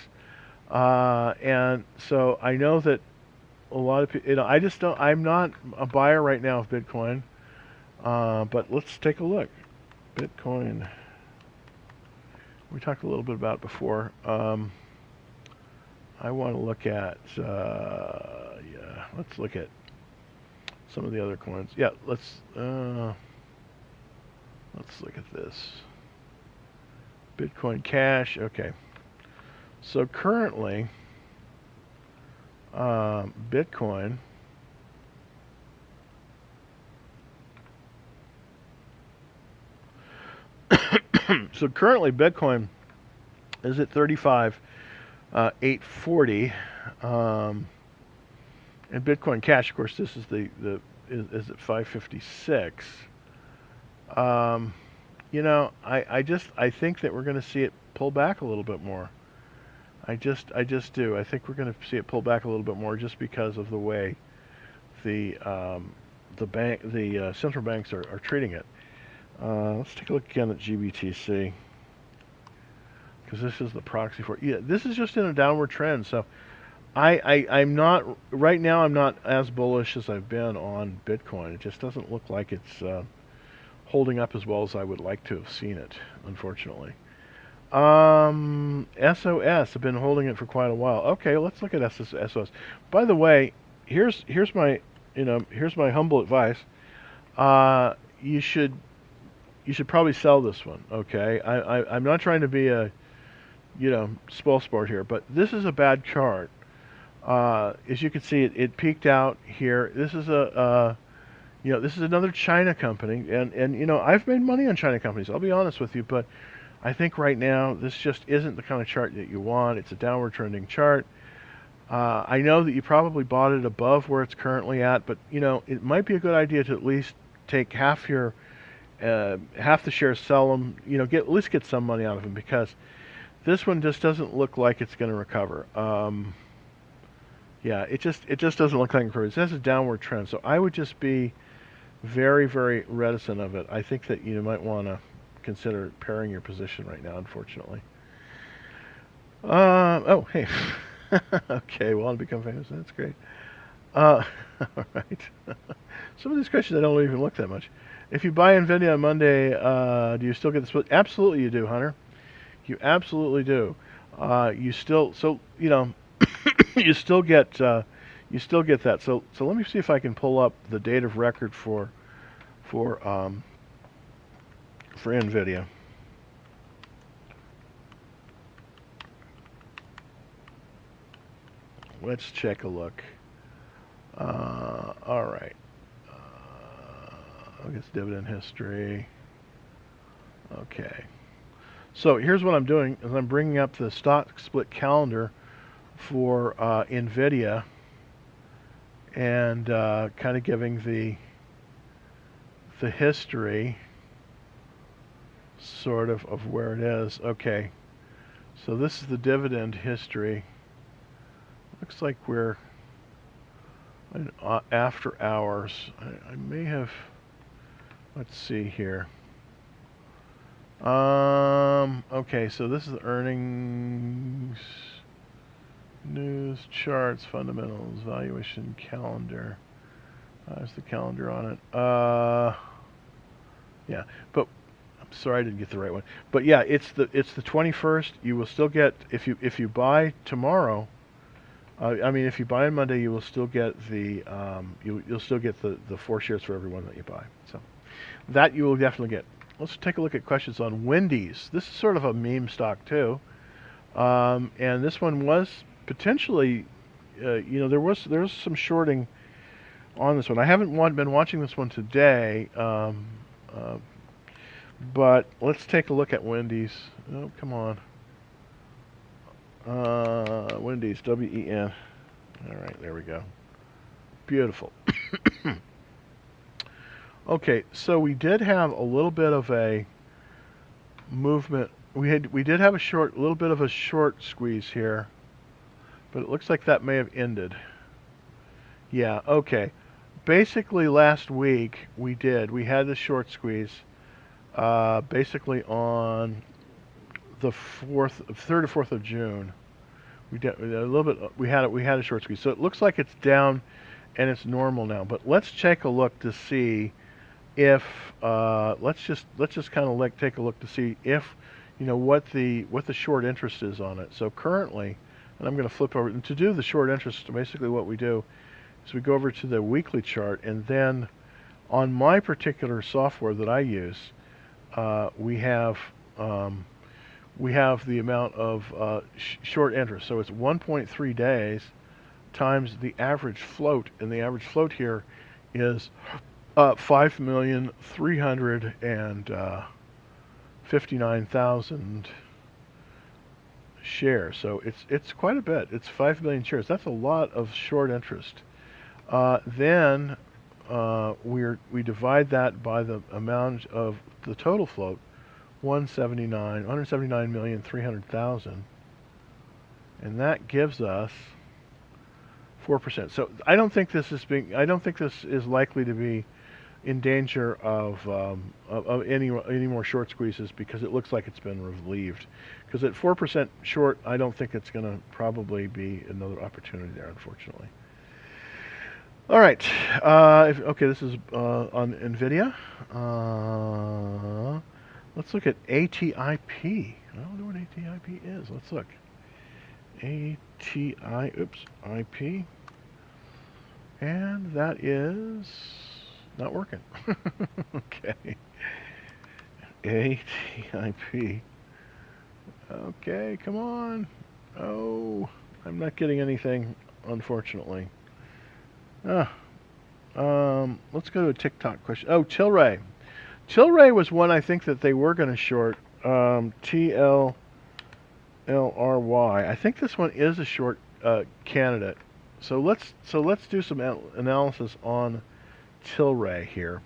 and so I know that a lot of people. I just don't. I'm not a buyer right now of Bitcoin, but let's take a look. Bitcoin. We talked a little bit about it before. I want to look at. Yeah, let's look at some of the other coins. Yeah, let's look at this. Bitcoin Cash. Okay. So currently, Bitcoin. So currently, Bitcoin is at 35,840, and Bitcoin Cash. Of course, this is is at 556. I think that we're going to see it pull back a little bit more. I just do. I think we're going to see it pull back a little bit more just because of the way the central banks are treating it. Let's take a look again at GBTC because this is the proxy for it. Yeah, this is just in a downward trend. So I'm not right now. I'm not as bullish as I've been on Bitcoin. It just doesn't look like it's holding up as well as I would like to have seen it, unfortunately. SOS, I've been holding it for quite a while. Okay, let's look at SOS. By the way, here's my here's my humble advice. You should probably sell this one. Okay, I'm not trying to be a spoil sport here, but this is a bad chart. As you can see, it peaked out here. This is this is another China company, and I've made money on China companies. I'll be honest with you, but I think right now this just isn't the kind of chart that you want. It's a downward trending chart. I know that you probably bought it above where it's currently at, but it might be a good idea to at least take half the shares, sell them. At least get some money out of them because this one just doesn't look like it's going to recover. Yeah, it just doesn't look like it recovers. It has a downward trend, so I would just be very, very reticent of it. I think that you might want to consider pairing your position right now, unfortunately. Oh, hey. Okay, want to become famous? That's great. All right. Some of these questions I don't even look that much. If you buy NVIDIA on Monday, do you still get the split? Absolutely you do, Hunter. You absolutely do. You still, you still get that. So let me see if I can pull up the date of record for NVIDIA. Let's check a look. All right. I guess dividend history. Okay. So here's what I'm doing is I'm bringing up the stock split calendar for NVIDIA and kind of giving the history sort of where it is. Okay. So this is the dividend history. Looks like we're after hours. I may have, let's see here. Okay, so this is earnings, news, charts, fundamentals, valuation, calendar. There's the calendar on it. Yeah, but I'm sorry I didn't get the right one. But yeah, it's the 21st. You will still get if you buy tomorrow. I mean, if you buy on Monday, you will still get the you'll still get the 4 shares for every one that you buy. So that you will definitely get. Let's take a look at questions on Wendy's. This is sort of a meme stock too, and this one was potentially, there was some shorting on this one. I haven't been watching this one today, but let's take a look at Wendy's. Oh, come on. Wendy's, W-E-N. All right, there we go. Beautiful. Okay, so we did have a little bit of a movement. We did have a little bit of a short squeeze here. but it looks like that may have ended. Yeah, okay. Basically, last week we had the short squeeze, basically on the 3rd or 4th of June. We did a little bit. We had a short squeeze, so it looks like it's down and it's normal now. But let's take a look to see if let's just kind of take a look to see if what the short interest is on it. So currently, and I'm going to flip over and to do the short interest. Basically, what we do is we go over to the weekly chart, and then on my particular software that I use, we have the amount of short interest. So it's 1.3 days times the average float, and the average float here is 5,359,000 shares. So it's quite a bit. It's 5 million shares. That's a lot of short interest. Then we divide that by the amount of the total float, 179,300,000, and that gives us 4%. So I don't think this is likely to be in danger of any more short squeezes, because it looks like it's been relieved. Because at 4% short, I don't think it's going to probably be another opportunity there, unfortunately. All right. Okay, this is on NVIDIA. Let's look at ATIP. I don't know what ATIP is. Let's look. IP. And that is not working. Okay. ATIP. Okay, come on. Oh, I'm not getting anything, unfortunately. Let's go to a TikTok question. Oh, Tilray. Tilray was one I think that they were going to short. TLLRY. I think this one is a short candidate. So let's do some analysis on Tilray here.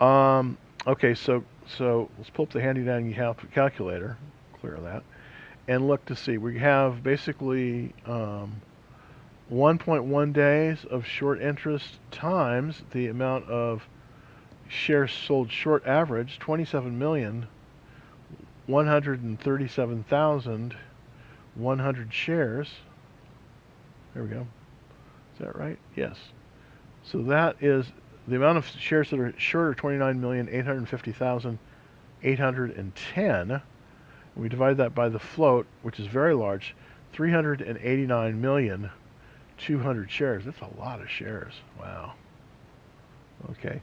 Okay, so let's pull up the handy dandy calculator, clear that, and look to see. We have basically 1.1 days of short interest times the amount of shares sold short average, 27,137,100 shares. There we go. Is that right? Yes. So that is the amount of shares that are short, are 29,850,810. We divide that by the float, which is very large, 389,200 shares. That's a lot of shares. Wow. Okay.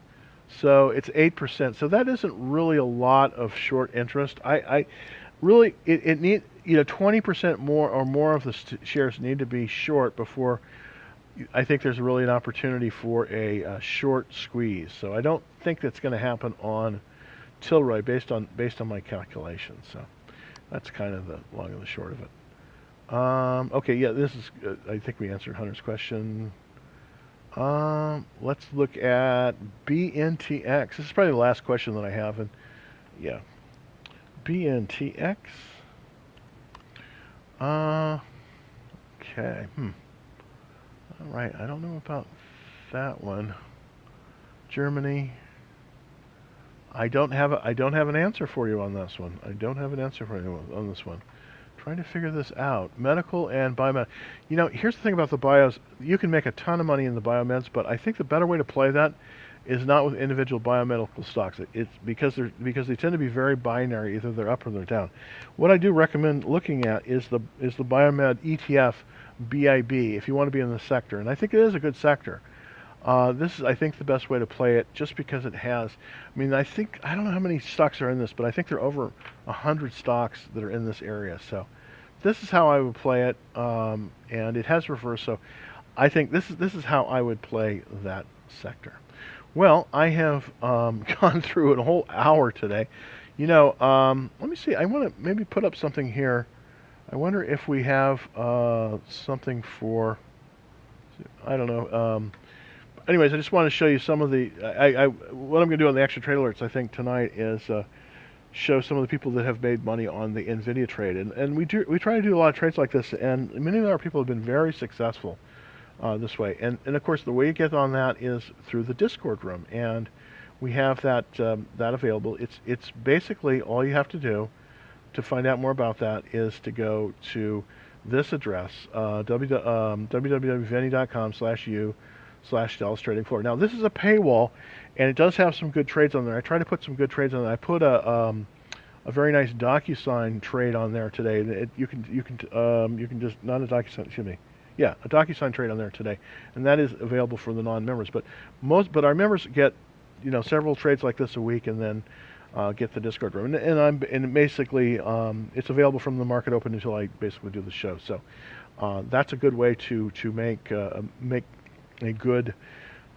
So it's 8%. So that isn't really a lot of short interest. I really, it need 20% more or more of the shares need to be short before I think there's really an opportunity for a short squeeze. So I don't think that's going to happen on Tilray based on my calculations. So that's kind of the long and the short of it. Okay, yeah, this is. I think we answered Hunter's question. Let's look at BNTX. This is probably the last question that I have, and yeah, BNTX. Okay. All right. I don't know about that one. Germany. I don't have an answer for you on this one. I don't have an answer for you on this one. Trying to figure this out. Medical and biomed. Here's the thing about the bios. You can make a ton of money in the biomeds, but I think the better way to play that is not with individual biomedical stocks. It's because they tend to be very binary. Either they're up or they're down. What I do recommend looking at is the biomed ETF BIB if you want to be in the sector, and I think it is a good sector. This is, I think, the best way to play it, just because it has. I mean, I don't know how many stocks are in this, but I think there are over 100 stocks that are in this area. So this is how I would play it, and it has reverse. So I think this is how I would play that sector. Well, I have gone through a whole hour today. Let me see. I want to maybe put up something here. I wonder if we have something for, I don't know. Anyways, I just want to show you some of the. What I'm going to do on the extra trade alerts, I think, tonight is show some of the people that have made money on the Nvidia trade, and we try to do a lot of trades like this, and many of our people have been very successful this way. And of course, the way you get on that is through the Discord room, and we have that available. It's basically all you have to do to find out more about that is to go to this address, www.venny.com/u/Dallas Trading Floor. Now, this is a paywall, and it does have some good trades on there. I try to put some good trades on there. I put a very nice DocuSign trade on there today. You can just, not a DocuSign, excuse me. Yeah, a DocuSign trade on there today, and that is available for the non-members. But our members get, several trades like this a week, and then get the Discord room. And basically it's available from the market open until I basically do the show. So that's a good way to make a good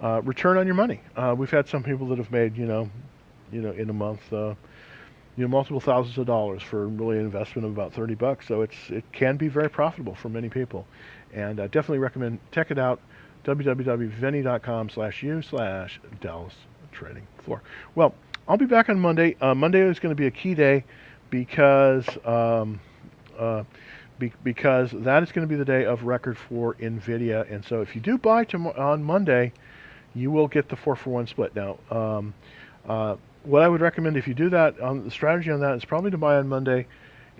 return on your money. We've had some people that have made in a month multiple thousands of dollars for really an investment of about $30. So it can be very profitable for many people, and I definitely recommend check it out. www.venny.com/u/Dallas Trading Floor. Well, I'll be back on Monday. Monday is going to be a key day because because that is going to be the day of record for Nvidia, and so if you do buy on Monday, you will get the 4-for-1 split. Now, what I would recommend if you do that, the strategy on that is probably to buy on Monday,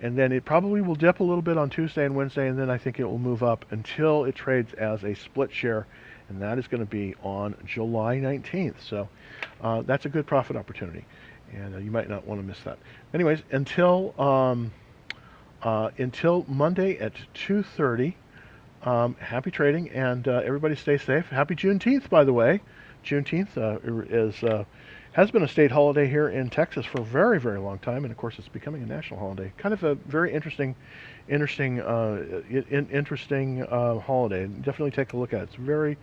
and then it probably will dip a little bit on Tuesday and Wednesday, and then I think it will move up until it trades as a split share, and that is going to be on July 19th. So that's a good profit opportunity, and you might not want to miss that. Anyways, until Monday at 2:30, happy trading, and everybody stay safe. Happy Juneteenth, by the way. Juneteenth has been a state holiday here in Texas for a very, very long time, and of course it's becoming a national holiday. Kind of a very interesting holiday. Definitely take a look at it. It's very,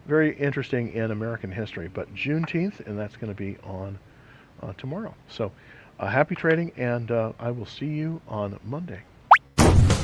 very interesting in American history. But Juneteenth, and that's going to be on tomorrow. So happy trading, and I will see you on Monday.